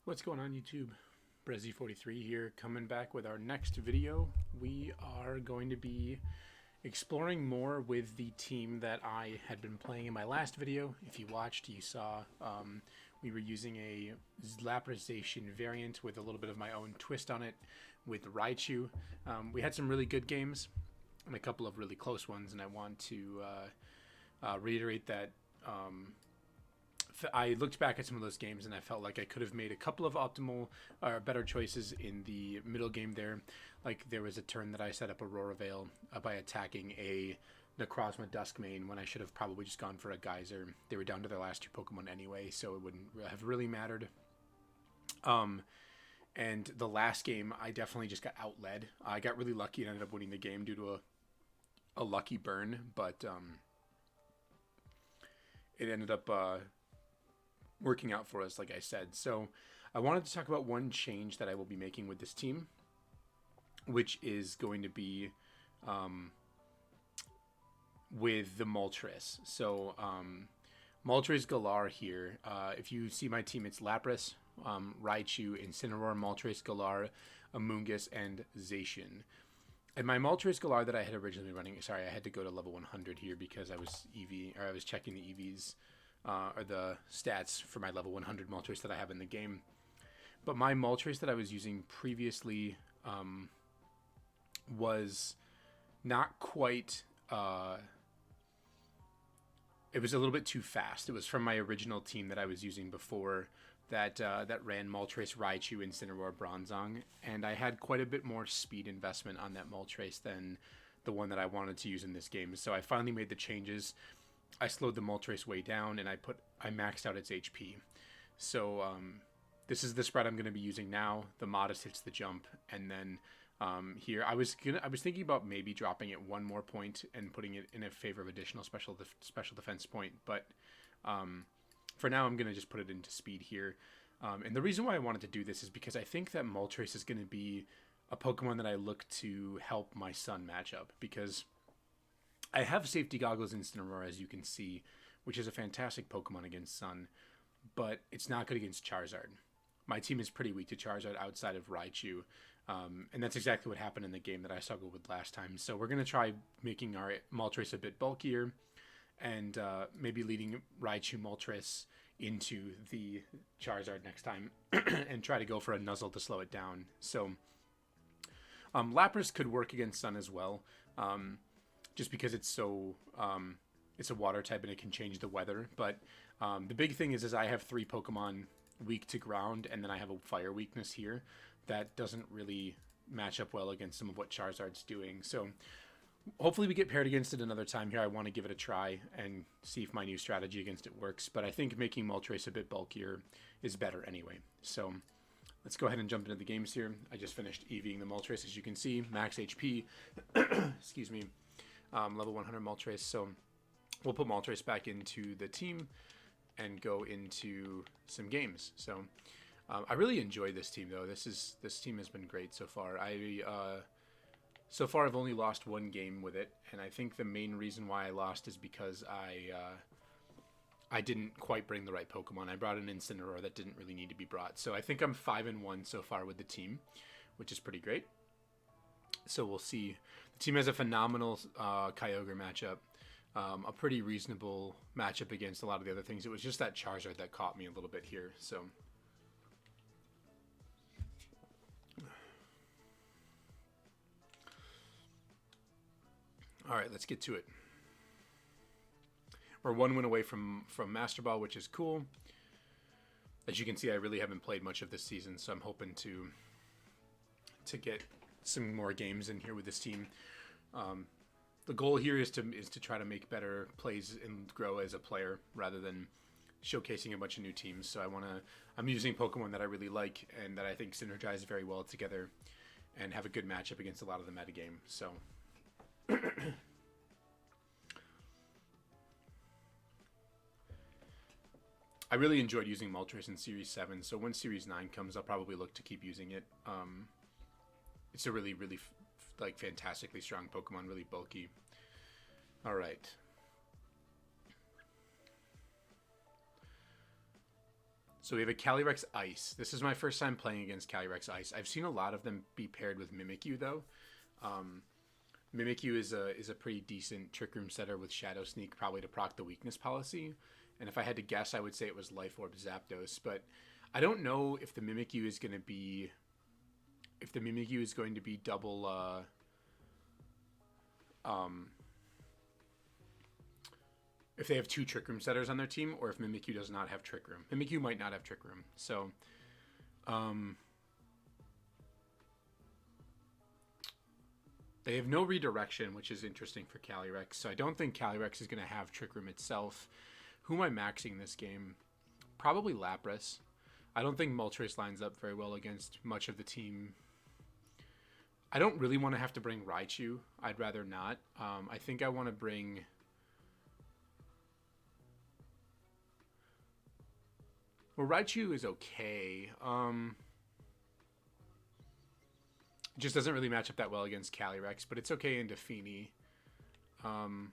What's going on YouTube? Brezzy43 here, coming back with our next video. We are going to be exploring more with the team that I had been playing in my last video. If you watched, you saw we were using a Laprazation variant with a little bit of my own twist on it with Raichu. We had some really good games and a couple of really close ones, and I want to reiterate that I looked back at some of those games and I felt like I could have made a couple of optimal or better choices in the middle game there. Like there was a turn that I set up Aurora Veil by attacking a Necrozma Duskmane when I should have probably just gone for a Geyser. They were down to their last two Pokemon anyway, so it wouldn't have really mattered. And the last game, I definitely just got outled. I got really lucky and ended up winning the game due to a lucky burn, but it ended up working out for us, like I said. So I wanted to talk about one change that I will be making with this team, which is going to be with the Moltres. So Moltres Galar here. If you see my team, it's Lapras, Raichu, Incineroar, Moltres Galar, Amoonguss, and Zacian. And my Moltres Galar that I had originally running, sorry, I had to go to level 100 here because I was checking the EVs or the stats for my level 100 Moltres that I have in the game. But my Moltres that I was using previously was not quite... it was a little bit too fast. It was from my original team that I was using before that ran Moltres, Raichu, Incineroar, Bronzong, and I had quite a bit more speed investment on that Moltres than the one that I wanted to use in this game. So I finally made the changes. I slowed the Moltres way down, and I maxed out its HP. So this is the spread I'm going to be using now. The Modest hits the jump, and then here I was thinking about maybe dropping it one more point and putting it in a favor of additional special defense point, but for now I'm going to just put it into speed here. And the reason why I wanted to do this is because I think that Moltres is going to be a Pokemon that I look to help my Sun matchup, because I have Safety Goggles Incineroar, as you can see, which is a fantastic Pokemon against Sun, but it's not good against Charizard. My team is pretty weak to Charizard outside of Raichu, and that's exactly what happened in the game that I struggled with last time. So we're going to try making our Moltres a bit bulkier and maybe leading Raichu Moltres into the Charizard next time and try to go for a Nuzzle to slow it down. So Lapras could work against Sun as well. Just because it's so it's a water type and it can change the weather. But the big thing is I have 3 Pokemon weak to ground, and then I have a fire weakness here that doesn't really match up well against some of what Charizard's doing. So hopefully we get paired against it another time here. I want to give it a try and see if my new strategy against it works. But I think making Moltres a bit bulkier is better anyway. So let's go ahead and jump into the games here. I just finished EVing the Moltres, as you can see. Max HP. Excuse me. Level 100 Moltres. So we'll put Moltres back into the team and go into some games. So I really enjoy this team, though. This team has been great so far. So far I've only lost one game with it, and I think the main reason why I lost is because I didn't quite bring the right Pokemon. I brought an Incineroar that didn't really need to be brought. So I think I'm 5-1 so far with the team, which is pretty great. So we'll see. The team has a phenomenal Kyogre matchup. A pretty reasonable matchup against a lot of the other things. It was just that Charizard that caught me a little bit here. So all right, let's get to it. We're 1 win away from Masterball, which is cool. As you can see, I really haven't played much of this season, so I'm hoping to get some more games in here with this team. The goal here is to try to make better plays and grow as a player rather than showcasing a bunch of new teams. So I'm using Pokemon that I really like and that I think synergize very well together and have a good matchup against a lot of the metagame. So I really enjoyed using Moltres in Series 7, so when Series 9 comes, I'll probably look to keep using it. It's a really, really like fantastically strong Pokemon, really bulky. All right. So we have a Calyrex Ice. This is my first time playing against Calyrex Ice. I've seen a lot of them be paired with Mimikyu though. Mimikyu is a pretty decent Trick Room setter with Shadow Sneak, probably to proc the weakness policy. And if I had to guess, I would say it was Life Orb Zapdos. But I don't know if the Mimikyu is going to be double if they have two Trick Room setters on their team, or if Mimikyu does not have Trick Room. Mimikyu might not have Trick Room. So they have no redirection, which is interesting for Calyrex. So I don't think Calyrex is going to have Trick Room itself. Who am I maxing this game? Probably Lapras. I don't think Moltres lines up very well against much of the team. I don't really want to have to bring Raichu. I'd rather not. I think I want to bring... Well, Raichu is okay. It just doesn't really match up that well against Calyrex, but it's okay into Feeny. I'm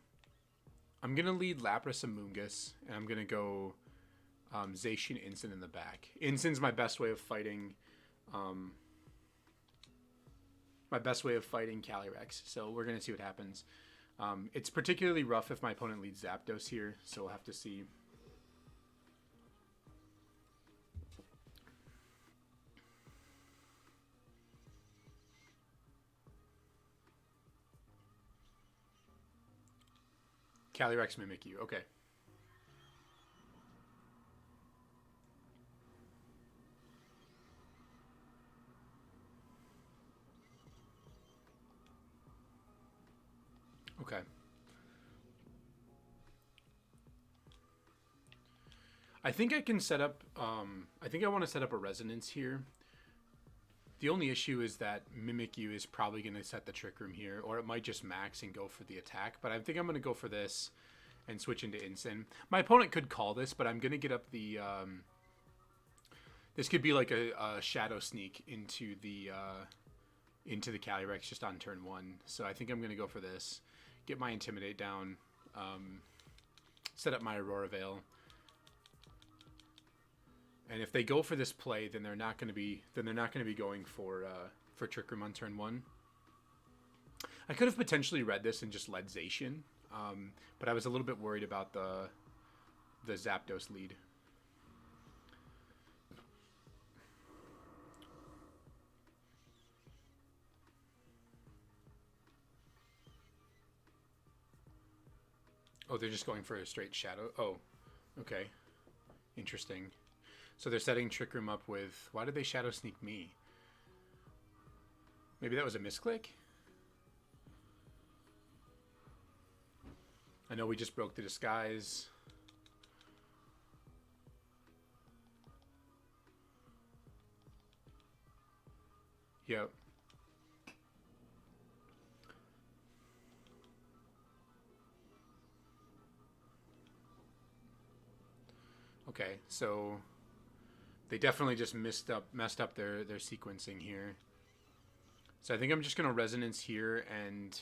going to lead Lapras Amoonguss, and I'm going to go Zacian Incin in the back. Incin's my best way of fighting Calyrex, so we're going to see what happens. It's particularly rough if my opponent leads Zapdos here, so we'll have to see. Calyrex Mimikyu, okay. Okay. I think I can set up, I think I want to set up a Resonance here. The only issue is that Mimikyu is probably going to set the Trick Room here, or it might just max and go for the attack. But I think I'm going to go for this and switch into Incin. My opponent could call this, but I'm going to get up the... this could be like a Shadow Sneak into the Calyrex just on turn 1. So I think I'm going to go for this. Get my Intimidate down. Set up my Aurora Veil. And if they go for this play, then they're not going to be going for Trick Room on turn 1. I could have potentially read this and just led Zacian, but I was a little bit worried about the Zapdos lead. Oh, they're just going for a straight Shadow. Oh, okay, interesting. So they're setting Trick Room up with... Why did they Shadow Sneak me? Maybe that was a misclick? I know we just broke the disguise. Yep. Okay, so... They definitely just messed up their sequencing here. So I think I'm just going to Resonance here and...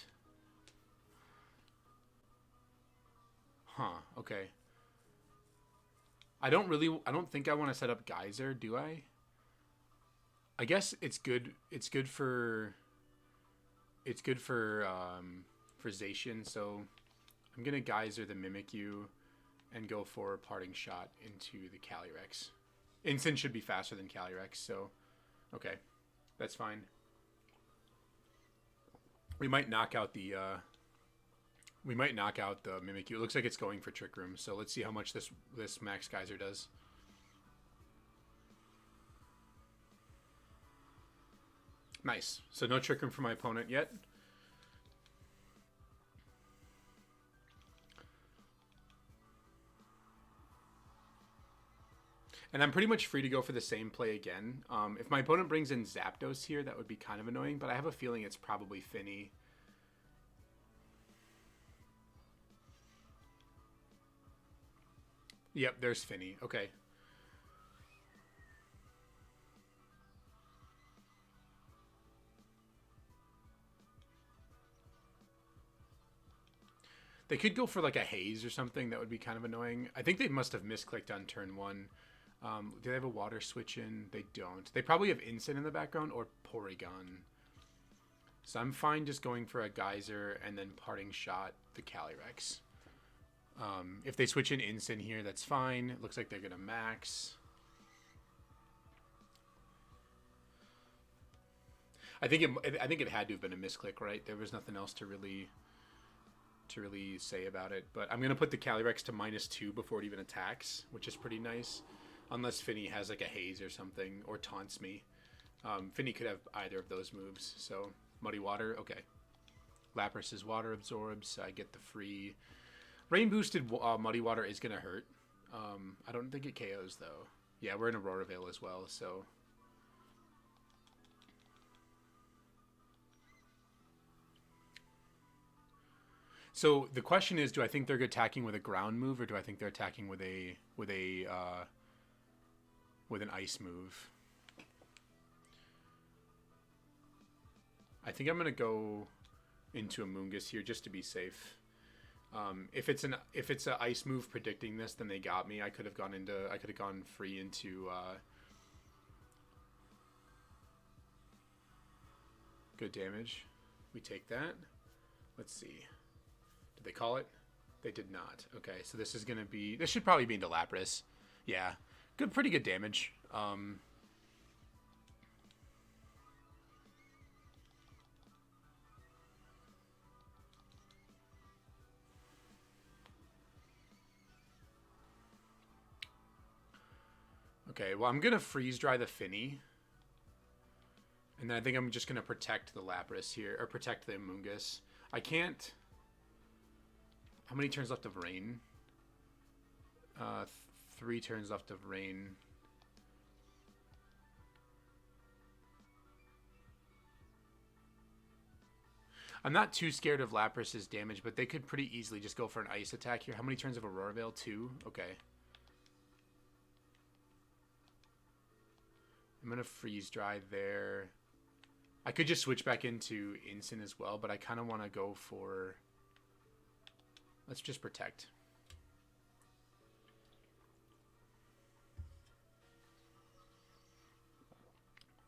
Huh, okay. I don't think I want to set up Geyser, do I? I guess it's good for Zacian, so I'm going to Geyser the Mimikyu and go for a Parting Shot into the Calyrex. Incin should be faster than Calyrex, so okay, that's fine. We might knock out the Mimikyu. It looks like it's going for Trick Room, so let's see how much this Max Geyser does. Nice. So no Trick Room for my opponent yet. And I'm pretty much free to go for the same play again. If my opponent brings in Zapdos here, that would be kind of annoying, but I have a feeling it's probably Finny. Yep, there's Finny. Okay. They could go for like a Haze or something. That would be kind of annoying. I think they must have misclicked on turn 1. Do they have a water switch in? They don't. They probably have Instant in the background or Porygon. So I'm fine just going for a Geyser and then Parting Shot the Calyrex. If they switch in Instant here, that's fine. It looks like they're going to max. I think it had to have been a misclick, right? There was nothing else to really say about it. But I'm going to put the Calyrex to -2 before it even attacks, which is pretty nice. Unless Finny has like a Haze or something, or taunts me. Finny could have either of those moves. So, Muddy Water, okay. Lapras is Water Absorbs. I get the free... Rain Boosted Muddy Water is going to hurt. I don't think it KOs, though. Yeah, we're in Aurora Veil as well, so... So the question is, do I think they're attacking with a ground move, or do I think they're attacking with an ice move? I think I'm gonna go into Amoonguss here just to be safe. If it's an ice move predicting this, then they got me. I could have gone free into good damage. We take that. Let's see. Did they call it? They did not. Okay, so this is gonna be. This should probably be into Lapras. Yeah, good, pretty good damage. Okay, well I'm gonna freeze dry the Finny, and then I think I'm just gonna protect the Lapras here, or protect the Amoonguss. I can't. How many turns left of Rain? 3 turns left of Rain. I'm not too scared of Lapras's damage, but they could pretty easily just go for an ice attack here. How many turns of Aurora Veil? 2? Okay. I'm going to freeze dry there. I could just switch back into Instant as well, but I kind of want to go for... Let's just protect.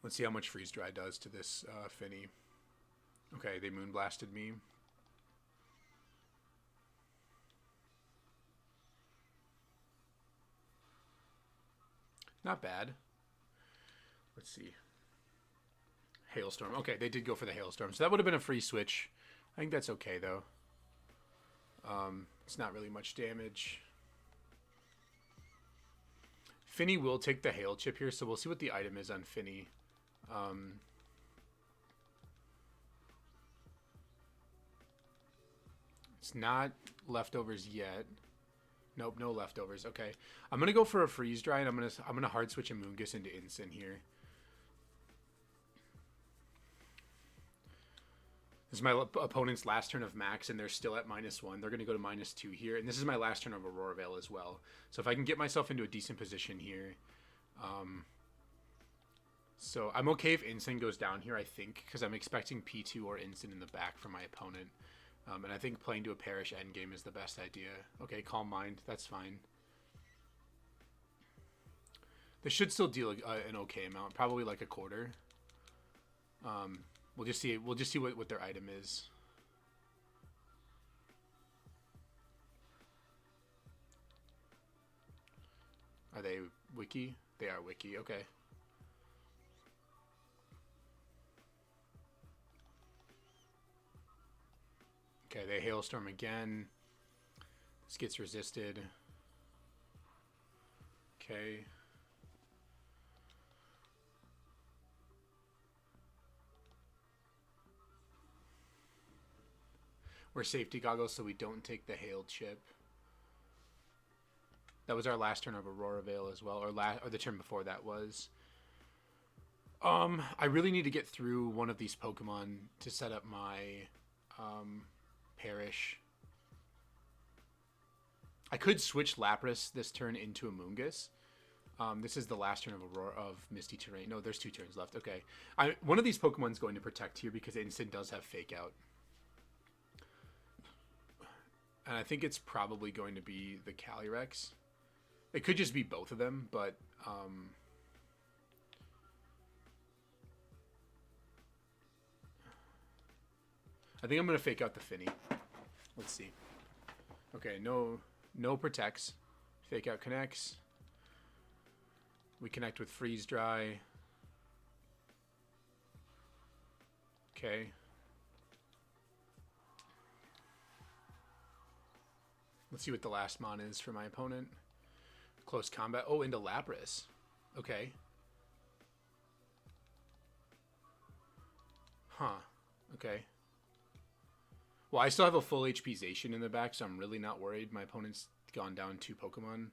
Let's see how much freeze dry does to this Finny. Okay, they moonblasted me. Not bad. Let's see. Hailstorm. Okay, they did go for the Hailstorm. So that would have been a free switch. I think that's okay, though. It's not really much damage. Finny will take the Hail Chip here, so we'll see what the item is on Finny. It's not leftovers yet. Nope, no leftovers. Okay, I'm gonna go for a freeze dry, and I'm gonna hard switch Amoonguss into Instant here. This is my opponent's last turn of Max, and they're still at -1. They're going to go to -2 here. And this is my last turn of Aurora Veil as well. So if I can get myself into a decent position here. So I'm okay if Instant goes down here, I think, because I'm expecting P2 or Instant in the back from my opponent. And I think playing to a Perish endgame is the best idea. Okay, Calm Mind. That's fine. This should still deal an okay amount. Probably like a quarter. We'll just see what their item is. Are they Wiki? They are Wiki. Okay. Okay, they Hailstorm again. This gets resisted. Okay. We're safety goggles so we don't take the Hail Chip. That was our last turn of Aurora Veil as well, or the turn before that was. I really need to get through one of these Pokemon to set up my Perish. I could switch Lapras this turn into Amoonguss. This is the last turn of Misty Terrain. No, there's 2 turns left. Okay, one of these Pokemon's going to protect here because Instant does have Fake Out. And I think it's probably going to be the Calyrex. It could just be both of them, but I think I'm gonna fake out the Finny. Let's see. Okay, no protects. Fake out connects. We connect with freeze dry. Okay. Let's see what the last mon is for my opponent. Close combat. Oh, into Lapras. Okay. Huh. Okay. Well, I still have a full HP Zacian in the back, so I'm really not worried. My opponent's gone down 2 Pokemon.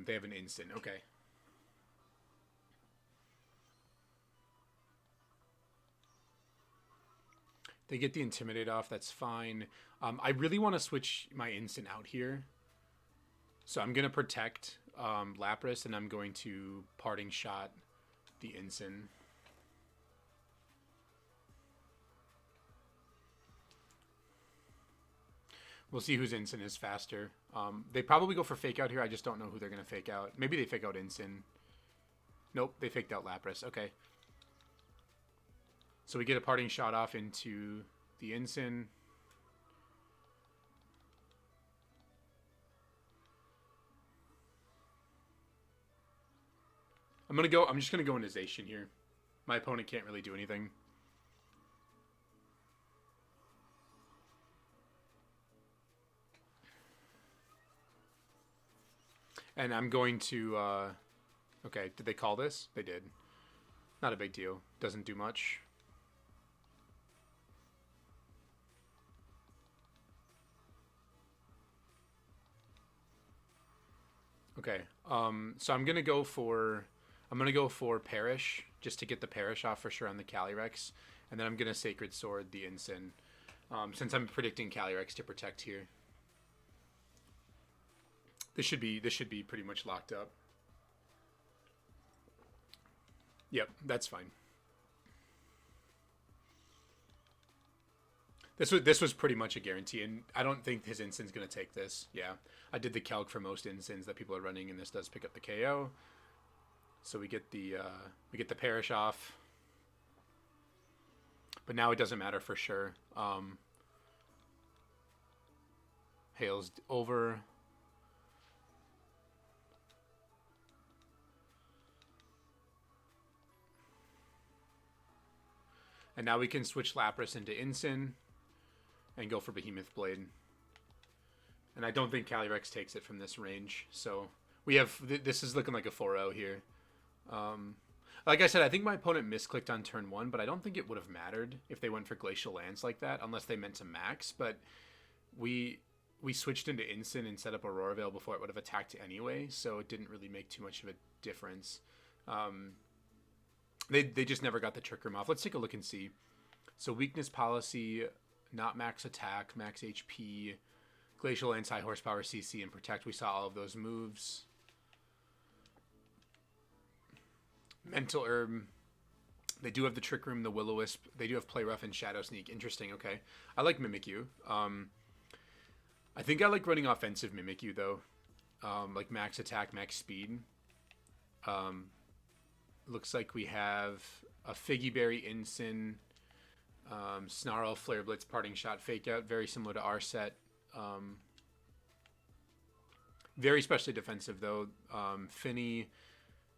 They have an instant. Okay. They get the Intimidate off. That's fine. I really want to switch my instant out here. So I'm going to protect Lapras, and I'm going to Parting Shot the instant. We'll see whose instant is faster. They probably go for Fake Out here. I just don't know who they're going to Fake Out. Maybe they Fake Out instant. Nope, they faked out Lapras. Okay. So we get a Parting Shot off into the instant. I'm just gonna go into Zacian here. My opponent can't really do anything. And I'm going to okay, did they call this? They did. Not a big deal. Doesn't do much. Okay. So I'm gonna go for Perish just to get the Perish off for sure on the Calyrex, and then I'm gonna Sacred Sword the Ensign, since I'm predicting Calyrex to protect here. This should be pretty much locked up. Yep, that's fine. This was pretty much a guarantee, and I don't think his Instin's gonna take this. Yeah, I did the calc for most Instins that people are running, and this does pick up the KO. So we get the Perish off, but now it doesn't matter for sure. Hail's over. And now we can switch Lapras into Incin and go for Behemoth Blade. And I don't think Calyrex takes it from this range. So we have this is looking like a 4-0 here. Like I said, I think my opponent misclicked on turn 1, but I don't think it would have mattered if they went for Glacial Lance like that, unless they meant to max. But we switched into Incin and set up Aurora Veil before it would have attacked anyway, so it didn't really make too much of a difference. They just never got the Trick Room off. Let's take a look and see. So Weakness Policy, not max attack, max HP, Glacial Lance, high horsepower CC, and Protect. We saw all of those moves. Mental Herb. They do have the Trick Room, the Will-O-Wisp. They do have Play Rough and Shadow Sneak. Interesting, okay. I like Mimikyu. I think I like running offensive Mimikyu, though. Like max attack, max speed. Looks like we have a Figgy Berry, Incin, Snarl, Flare Blitz, Parting Shot, Fake Out. Very similar to our set. Very specially defensive, though. Finny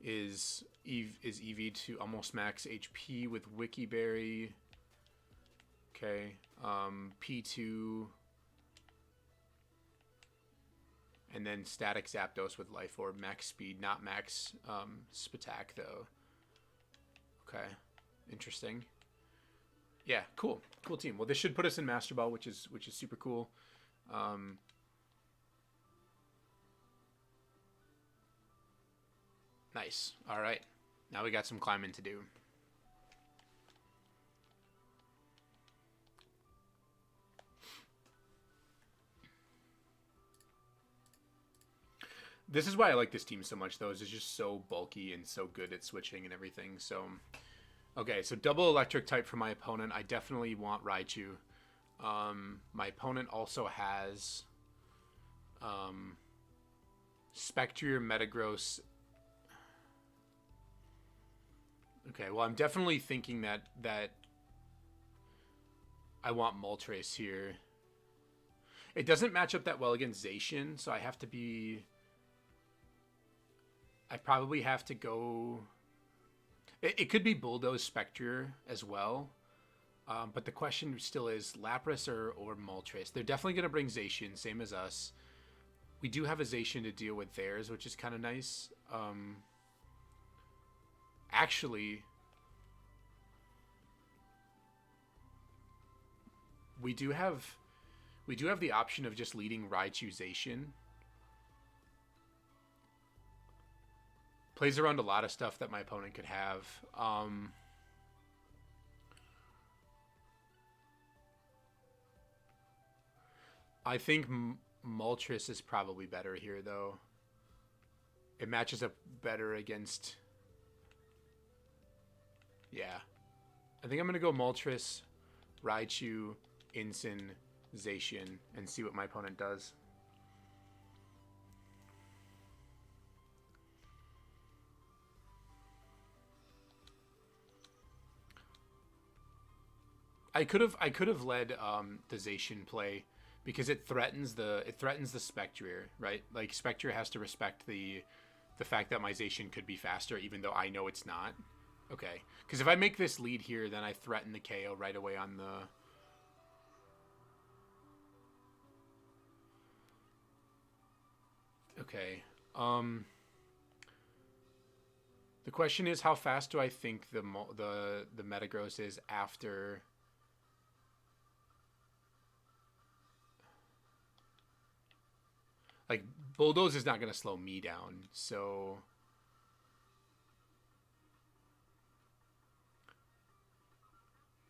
is EV to almost max HP with Wiki Berry. Okay. P2. And then Static Zapdos with Life Orb. Max speed, not max Spatak, though. Okay. Interesting. Yeah, cool. Cool team. Well, this should put us in Master Ball, which is super cool. Nice. All right. Now we got some climbing to do. This is why I like this team so much, though, is it's just so bulky and so good at switching and everything. So, okay, so double electric type for my opponent. I definitely want Raichu. My opponent also has Spectrier, Metagross, Okay, well, I'm definitely thinking that I want Moltres here. It doesn't match up that well against Zacian, so I have to be... I probably have to go... It could be Bulldoze Spectre as well. But the question still is Lapras or Moltres. They're definitely going to bring Zacian, same as us. We do have a Zacian to deal with theirs, which is kind of nice. Actually, we do have the option of just leading Raichu Zacian. Plays around a lot of stuff that my opponent could have. I think Moltres is probably better here, though. It matches up better against... Yeah. I think I'm going to go Moltres, Raichu, Incin, Zacian, and see what my opponent does. I could have led the Zacian play because it threatens the Spectre, right? Like Spectre has to respect the fact that my Zacian could be faster, even though I know it's not. Okay, because if I make this lead here, then I threaten the KO right away on the... Okay. The question is, how fast do I think the Metagross is after... Like, Bulldoze is not going to slow me down, so...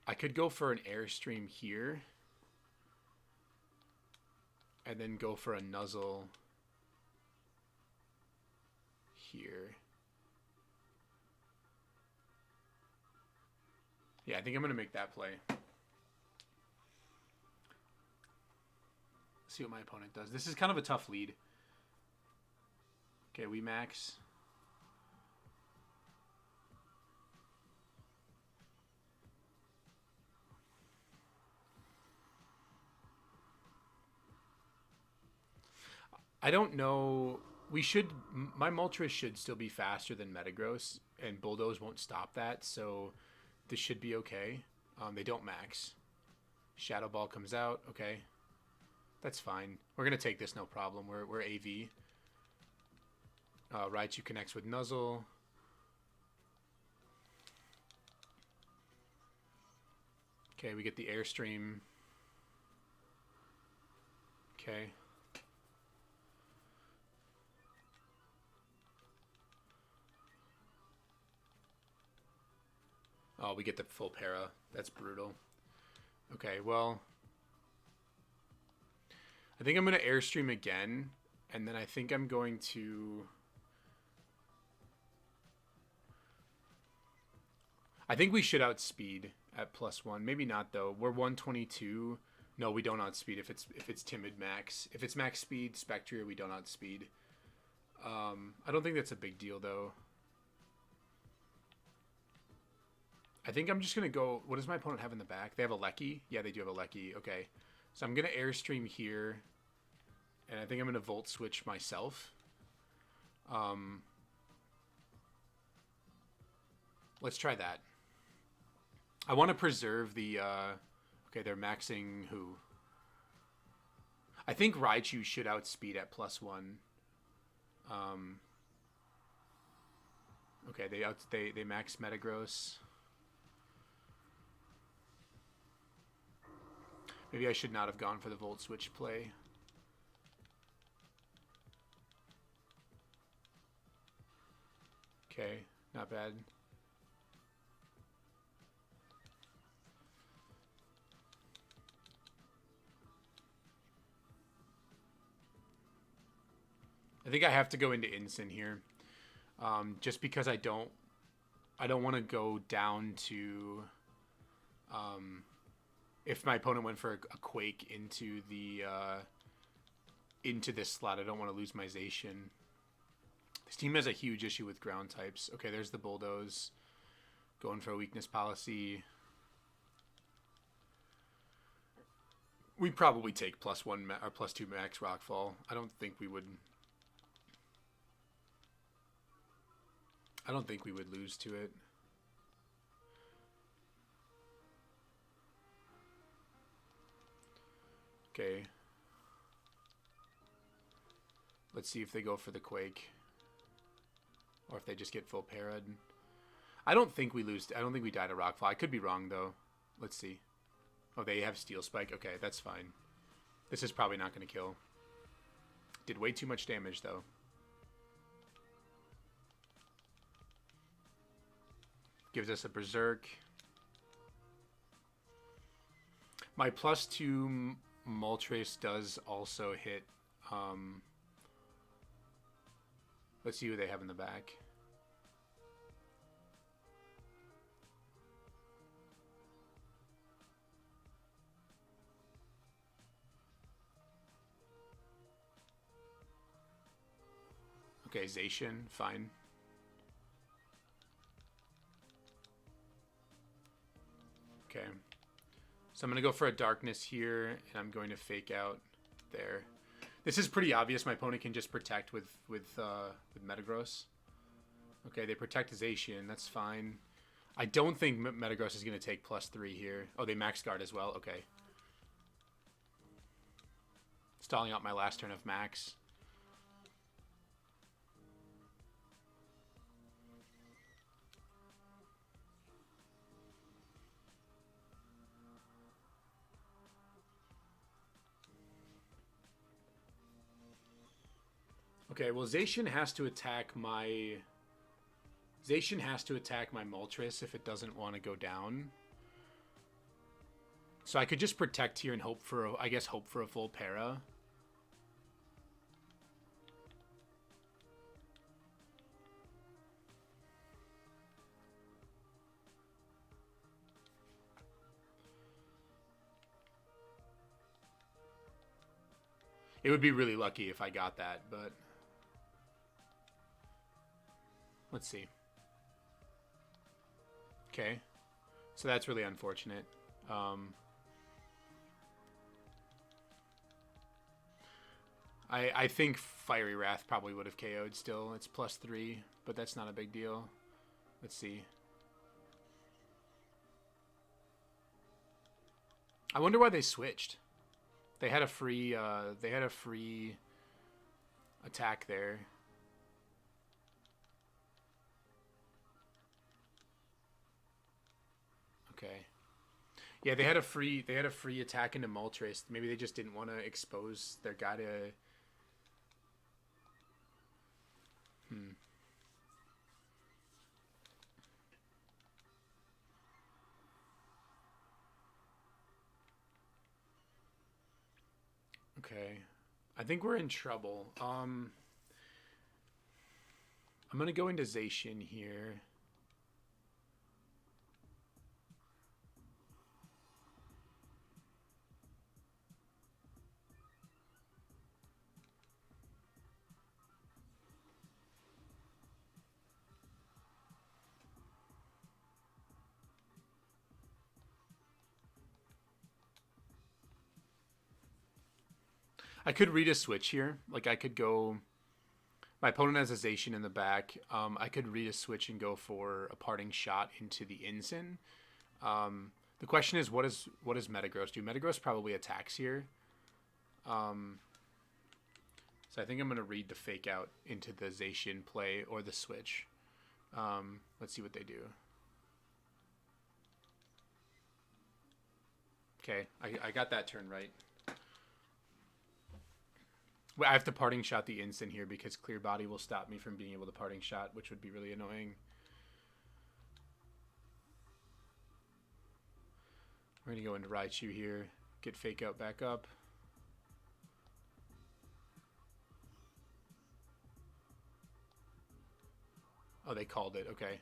I could go for an Airstream here. And then go for a Nuzzle here. Yeah, I think I'm going to make that play. See what my opponent does. This is kind of a tough lead. Okay, we max. I don't know. We should... My Moltres should still be faster than Metagross, and Bulldoze won't stop that, so this should be okay. They don't max. Shadow Ball comes out. Okay. That's fine. We're going to take this, no problem. We're AV. Raichu connects with Nuzzle. Okay, we get the Airstream. Okay. Oh, we get the full para. That's brutal. Okay, well... I think I'm going to Airstream again, and then I think I'm going to... I think we should outspeed at +1. Maybe not, though. We're 122. No, we don't outspeed if it's Timid max. If it's max speed, Spectre, we don't outspeed. I don't think that's a big deal, though. I think I'm just going to go... What does my opponent have in the back? They have a Lecky? Yeah, they do have a Lecky. Okay. So I'm going to Airstream here. And I think I'm going to Volt Switch myself. Let's try that. I want to preserve the... okay, they're maxing who? I think Raichu should outspeed at +1. Okay, they max Metagross. Maybe I should not have gone for the Volt Switch play. Okay, not bad. I think I have to go into Incin here. Just because I don't want to go down to... if my opponent went for a Quake into the into this slot, I don't want to lose my Zacian. This team has a huge issue with ground types. Okay, there's the Bulldoze. Going for a weakness policy. We probably take +1 or +2 max rockfall. I don't think we would lose to it. Okay. Let's see if they go for the Quake. Or if they just get full parad. I don't think we lose. I don't think we die to Rockfall. I could be wrong, though. Let's see. Oh, they have Steel Spike. Okay, that's fine. This is probably not going to kill. Did way too much damage, though. Gives us a Berserk. My +2 Moltres does also hit. Let's see who they have in the back. Okay, Zacian, fine. Okay. So I'm going to go for a Darkness here, and I'm going to fake out there. This is pretty obvious. My opponent can just protect with Metagross. Okay, they protect Zacian. That's fine. I don't think Metagross is going to take +3 here. Oh, they max guard as well. Okay. Stalling out my last turn of max. Okay, well, Zacian has to attack my Moltres if it doesn't want to go down. So I could just protect here and hope for a full para. It would be really lucky if I got that, but let's see. Okay. So that's really unfortunate. I think Fiery Wrath probably would have KO'd still. It's +3, but that's not a big deal. Let's see. I wonder why they switched. They had a free attack there. Okay. Yeah, they had a free attack into Moltres. Maybe they just didn't want to expose their guy to. Okay. I think we're in trouble. I'm gonna go into Zacian here. I could read a switch here. Like, I could go... My opponent has a Zacian in the back. I could read a switch and go for a Parting Shot into the Ensign. The question is, what does Metagross do? Metagross probably attacks here. So I think I'm going to read the Fake Out into the Zacian play or the switch. Let's see what they do. Okay, I got that turn right. I have to Parting Shot the Instant here because Clear Body will stop me from being able to Parting Shot, which would be really annoying. We're going to go into Raichu here, get Fake Out back up. Oh, they called it. Okay.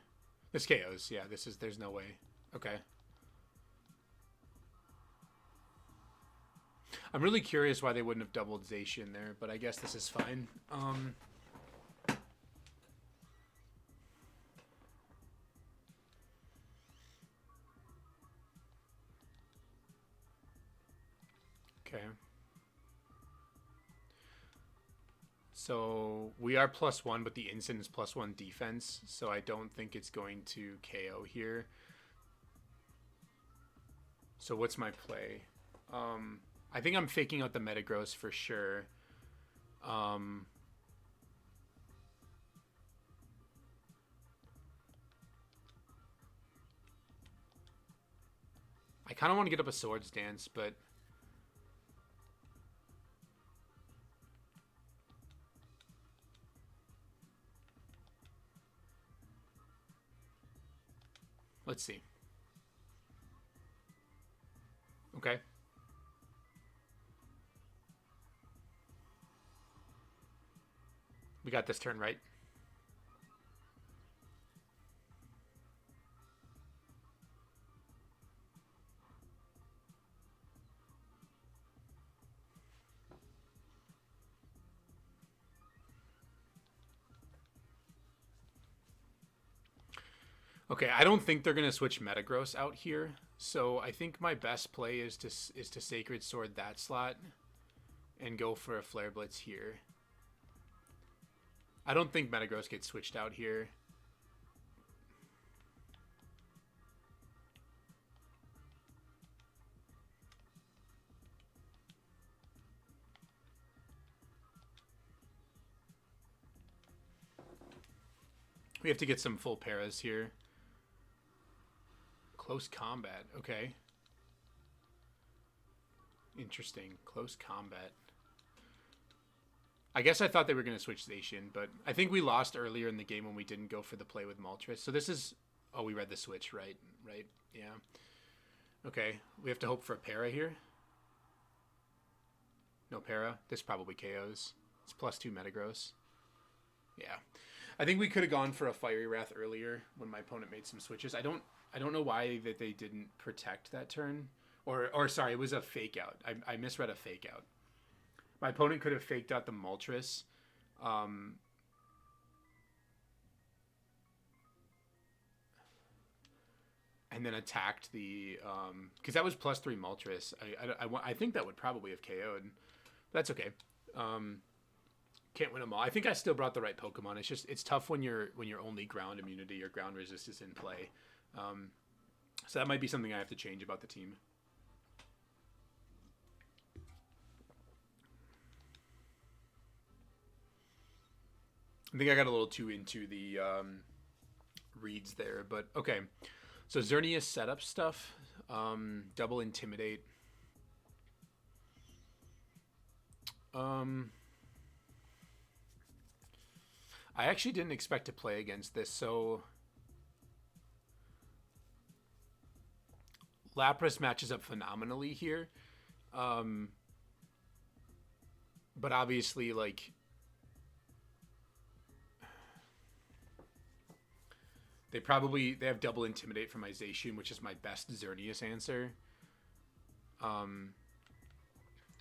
This KOs. Yeah, there's no way. Okay. I'm really curious why they wouldn't have doubled Zacian there, but I guess this is fine. Okay. So we are +1, but the instant is +1 defense, so I don't think it's going to KO here. So what's my play? I think I'm faking out the Metagross for sure. I kind of want to get up a Swords Dance, but let's see. Okay. We got this turn, right? Okay, I don't think they're gonna switch Metagross out here, so I think my best play is to Sacred Sword that slot and go for a Flare Blitz here. I don't think Metagross gets switched out here. We have to get some full paras here. Close combat. Okay. Interesting. Close combat. I guess I thought they were going to switch Zacian, but I think we lost earlier in the game when we didn't go for the play with Moltres. So this is... Oh, we read the switch, right? Right. Yeah. Okay. We have to hope for a para here. No para. This probably KOs. It's +2 Metagross. Yeah. I think we could have gone for a Fiery Wrath earlier when my opponent made some switches. I don't know why that they didn't protect that turn. Or sorry, it was a fake out. I misread a fake out. My opponent could have faked out the Moltres. And then attacked the... Because that was +3 Moltres. I think that would probably have KO'd. That's okay. Can't win them all. I think I still brought the right Pokemon. It's just it's tough when you're only ground immunity or ground resist is in play. So that might be something I have to change about the team. I think I got a little too into the reads there, but okay. So Xerneas setup stuff, double Intimidate. I actually didn't expect to play against this, so Lapras matches up phenomenally here. But obviously, like, they have double Intimidate from my Zacian, which is my best Xerneas answer.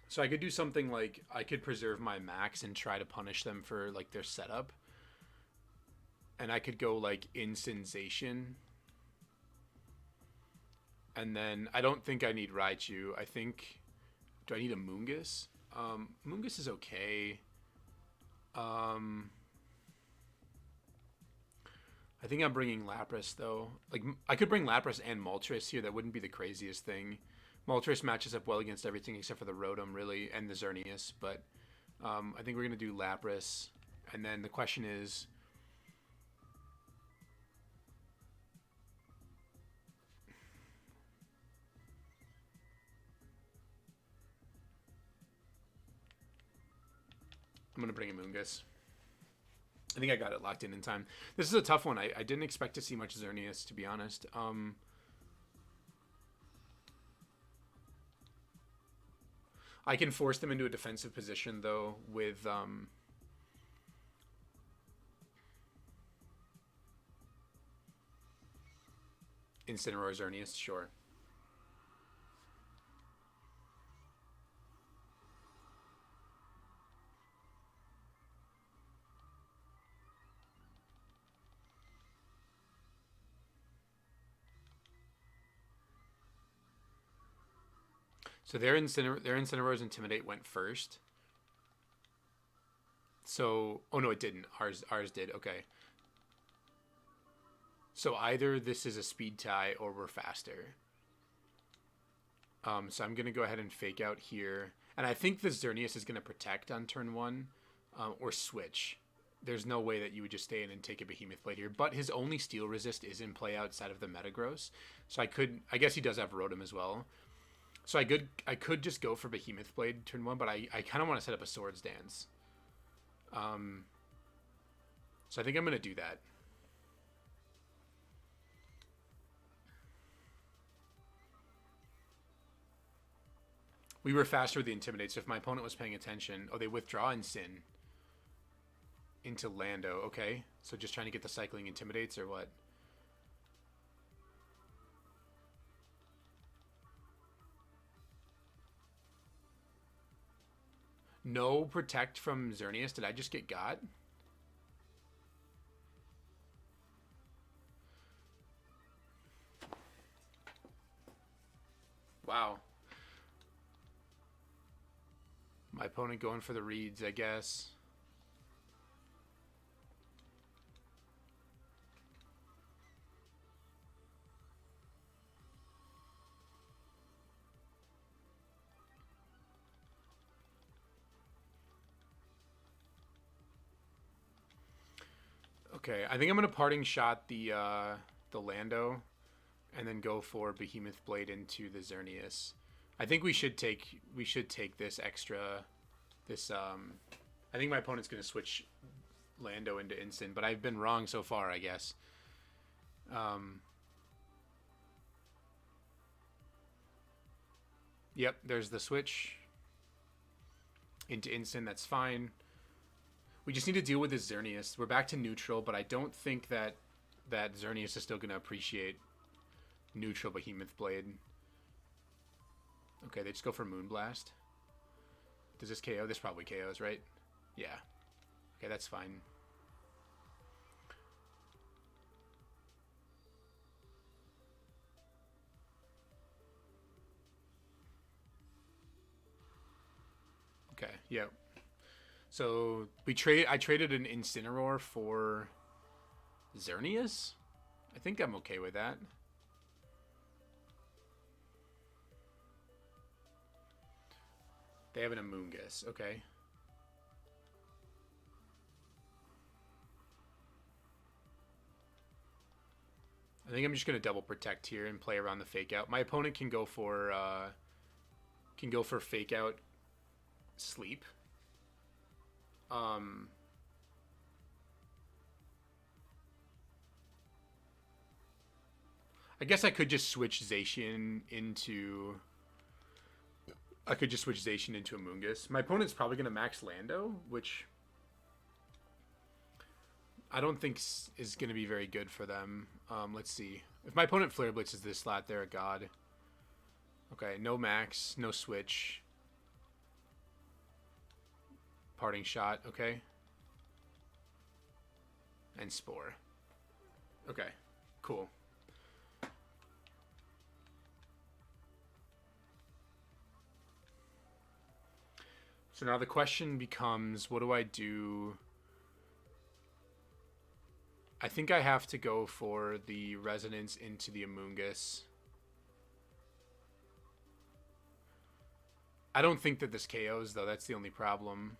So I could do something like I could preserve my max and try to punish them for like their setup. And I could go like Instant Zacian. And then I don't think I need Raichu. I think... Do I need a Moongus? Moongus is okay. I think I'm bringing Lapras, though. Like, I could bring Lapras and Moltres here. That wouldn't be the craziest thing. Moltres matches up well against everything except for the Rotom, really, and the Xerneas. But I think we're going to do Lapras. And then the question is... I'm going to bring a Moongus. I think I got it locked in time. This is a tough one. I didn't expect to see much Xerneas, to be honest. I can force them into a defensive position, though, with... Incineroar Xerneas, sure. So their Incineroar's Intimidate went first. So, oh no, it didn't. Ours did. Okay. So either this is a speed tie or we're faster. So I'm gonna go ahead and fake out here, and I think the Xerneas is gonna protect on turn 1, or switch. There's no way that you would just stay in and take a Behemoth Blade here. But his only Steel Resist is in play outside of the Metagross, so I guess he does have Rotom as well. So I could just go for Behemoth Blade turn 1, but I kind of want to set up a Swords Dance. So I think I'm gonna do that. We were faster with the Intimidate, so if my opponent was paying attention... Oh, they withdraw and Sin into Lando. Okay, so just trying to get the cycling Intimidates or what? No Protect from Xerneas. Did I just get got? Wow. My opponent going for the reads, I guess. Okay, I think I'm gonna Parting Shot the Lando, and then go for Behemoth Blade into the Xerneas. I think we should take this extra. I think my opponent's gonna switch Lando into Instant, but I've been wrong so far, I guess. Yep, there's the switch into Instant. That's fine. We just need to deal with this Xerneas. We're back to neutral, but I don't think that Xerneas is still going to appreciate neutral Behemoth Blade. Okay, they just go for Moonblast. Does this KO? This probably KOs, right? Yeah. Okay, that's fine. Okay, yeah. So I traded an Incineroar for Xerneas. I think I'm okay with that. They have an Amoonguss. Okay. I think I'm just gonna double protect here and play around the fake out. My opponent can go for fake out sleep. I guess I could just switch Zacian into... I could just switch Zacian into Amoonguss. My opponent's probably going to max Lando, which I don't think is going to be very good for them. Let's see. If my opponent Flare Blitzes this slot, they're a god. Okay, no max, no switch. Parting Shot, okay. And Spore. Okay, cool. So now the question becomes, what do I do? I think I have to go for the Resonance into the Amoonguss. I don't think that this KOs, though. That's the only problem.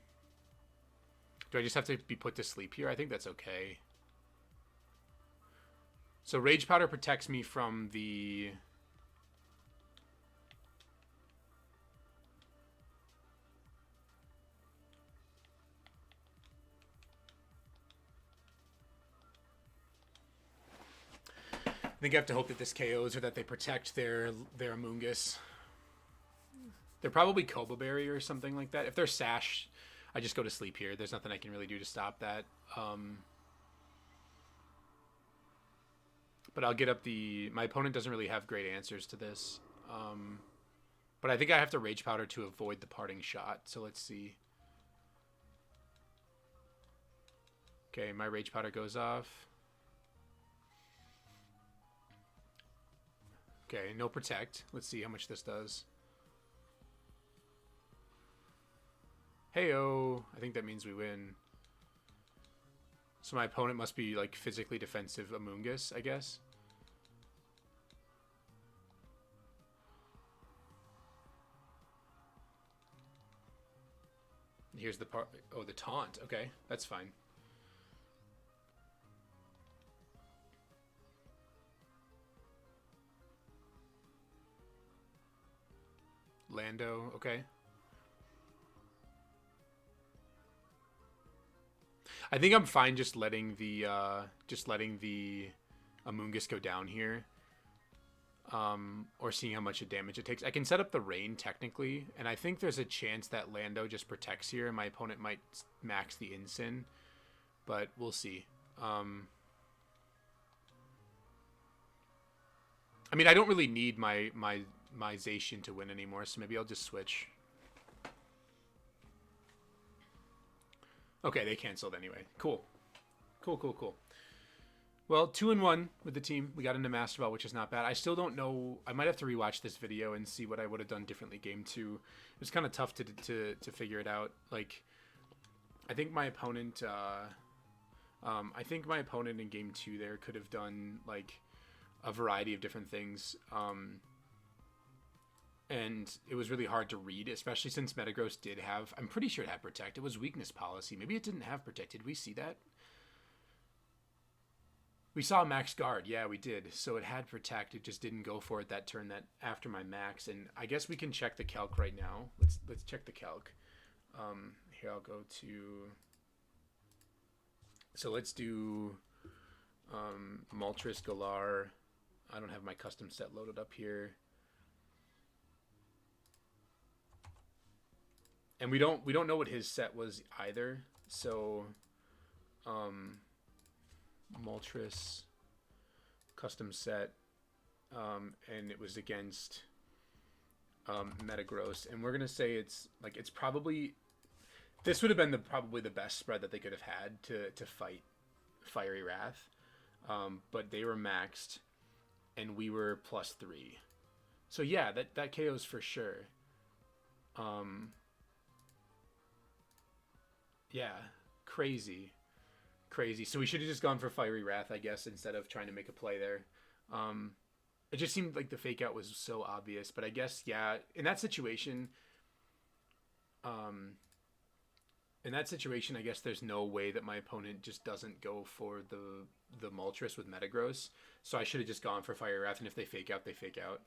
Do I just have to be put to sleep here? I think that's okay. So Rage Powder protects me from the... I think I have to hope that this KOs or that they protect their Amoonguss. They're probably Koba Berry or something like that. If they're Sash, I just go to sleep here. There's nothing I can really do to stop that. But I'll get up the... My opponent doesn't really have great answers to this. But I think I have to Rage Powder to avoid the Parting Shot. So let's see. Okay, my Rage Powder goes off. Okay, no Protect. Let's see how much this does. Heyo. I think that means we win. So my opponent must be like physically defensive Amoongus, I guess. Here's the part. Oh, the taunt. Okay, that's fine. Lando. Okay. I think I'm fine just letting the Amoongus go down here. Or seeing how much damage it takes. I can set up the rain technically, and I think there's a chance that Lando just protects here, and my opponent might max the Incin, but we'll see. I mean, I don't really need my Zacian to win anymore, so maybe I'll just switch. Okay, they canceled anyway. Cool. Cool. Well, 2-1 with the team. We got into Masterball, which is not bad. I still don't know. I might have to rewatch this video and see what I would have done differently game 2. It was kind of tough to figure it out. Like, I think my opponent in game 2 there could have done like a variety of different things. And it was really hard to read, especially since Metagross did have, I'm pretty sure it had Protect. It was weakness policy. Maybe it didn't have Protect. Did we see that? We saw Max Guard. Yeah, we did. So it had Protect. It just didn't go for it that turn that after my Max. And I guess we can check the calc right now. Let's check the calc. Here, I'll go to... So let's do Moltres, Galar. I don't have my custom set loaded up here. And we don't know what his set was either. So Moltres custom set, and it was against Metagross, and we're gonna say it's probably, this would have been probably the best spread that they could have had to fight Fiery Wrath, but they were maxed and we were +3, so yeah, that KOs for sure. Yeah, crazy. So we should have just gone for Fiery Wrath, I guess, instead of trying to make a play there. It just seemed like the fake out was so obvious, but I guess, yeah, in that situation, I guess there's no way that my opponent just doesn't go for the Moltres with Metagross. So I should have just gone for Fiery Wrath, and if they fake out, they fake out.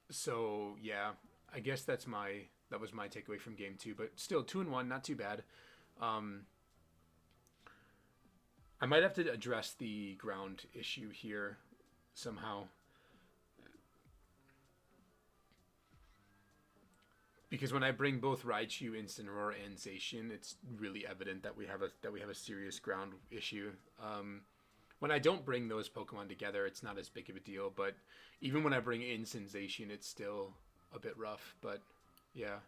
So yeah, I guess that was my takeaway from game 2, but still 2-1, not too bad. I might have to address the ground issue here somehow, because when I bring both Raichu, Incineroar, and Zacian, it's really evident that we have a serious ground issue. When I don't bring those Pokemon together, it's not as big of a deal, but even when I bring Incin, Zacian, it's still a bit rough. But yeah.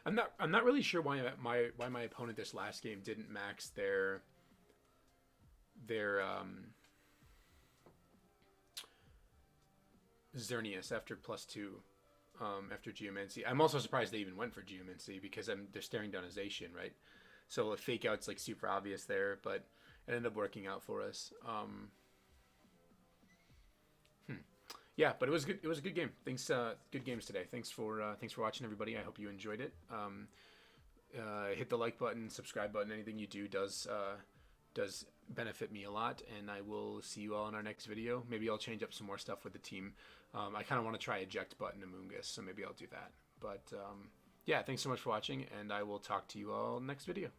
I'm not really sure why my opponent this last game didn't max their Xerneas after +2 after Geomancy. I'm also surprised they even went for Geomancy, because they're staring down a Zacian, right? So a fake out's like super obvious there, but it ended up working out for us. Yeah, but it was good. It was a good game. Thanks. Good games today. Thanks for watching, everybody. I hope you enjoyed it. Hit the like button, subscribe button. Anything you do does benefit me a lot. And I will see you all in our next video. Maybe I'll change up some more stuff with the team. I kind of want to try eject button Amoongus, so maybe I'll do that. But yeah, thanks so much for watching, and I will talk to you all next video.